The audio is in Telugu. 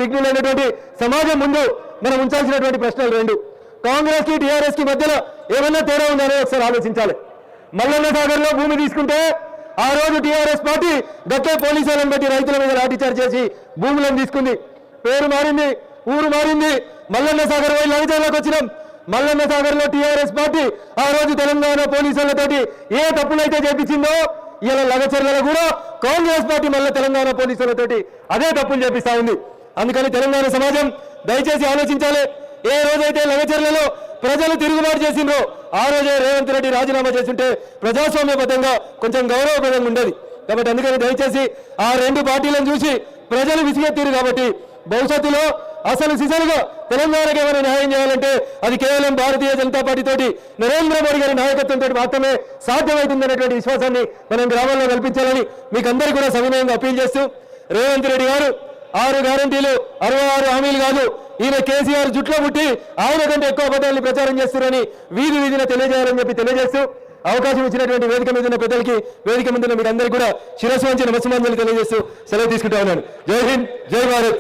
విఘ్నులైనటువంటి సమాజం ముందు మనం ఉంచాల్సినటువంటి ప్రశ్నలు రెండు. కాంగ్రెస్ కి టీఆర్ఎస్ కి మధ్యలో ఏమన్నా తేడా ఉందనే ఒకసారి ఆలోచించాలి. మల్లన్న సాగర్ లో భూమి తీసుకుంటే ఆ రోజు టీఆర్ఎస్ పార్టీ గట్టే పోలీసులను బట్టి రైతుల మీద లాఠీచార్జ్ చేసి భూములను తీసుకుంది. పేరు మారింది, ఊరు మారింది. మల్లన్న సాగర్ పోయి లగచర్లకు వచ్చినాం. మల్లన్న సాగర్ లో టీఆర్ఎస్ పార్టీ ఆ రోజు తెలంగాణ పోలీసులతోటి ఏ తప్పులైతే చేపించిందో ఇలా లగచర్లలో కూడా కాంగ్రెస్ పార్టీ మళ్ళీ తెలంగాణ పోలీసులతోటి అదే తప్పులు చేపిస్తా ఉంది. అందుకని తెలంగాణ సమాజం దయచేసి ఆలోచించాలి. ఏ రోజైతే లగచర్లలో ప్రజలు తిరుగుబాటు చేసిండ్రో ఆ రోజే రేవంత్ రెడ్డి రాజీనామా చేస్తుంటే ప్రజాస్వామ్యబద్ధంగా కొంచెం గౌరవప్రదంగా ఉండేది. కాబట్టి అందుకని దయచేసి ఆ రెండు పార్టీలను చూసి ప్రజలు విసిగెత్తిరు. కాబట్టి భవిష్యత్తులో అసలు సిసలుగా తెలంగాణకు ఏమైనా న్యాయం చేయాలంటే అది కేవలం భారతీయ జనతా పార్టీ తోటి నరేంద్ర మోడీ గారి నాయకత్వంతో మాత్రమే సాధ్యమవుతుందనేటువంటి విశ్వాసాన్ని మనం గ్రామాల్లో కల్పించాలని మీకు అందరికీ కూడా సవినయంగా అప్పీల్ చేస్తూ, రేవంత్ రెడ్డి గారు 6 గ్యారంటీలు 66 హామీలు కాదు, ఈయన కేసీఆర్ జుట్లో పుట్టి ఆయన కంటే ఎక్కువ అబద్ధాన్ని ప్రచారం చేస్తున్నారని వీధి వీధిన తెలియజేయాలని చెప్పి తెలియజేస్తూ, అవకాశం ఇచ్చినటువంటి వేదిక మీద ఉన్న పెద్దలకి, వేదిక మీద మీకు అందరికీ కూడా శిరస్సు వంచి నమస్సుమాంజలి తెలియజేస్తూ సెలవు తీసుకుంటా ఉన్నాను. జై హింద్, జై భారత్.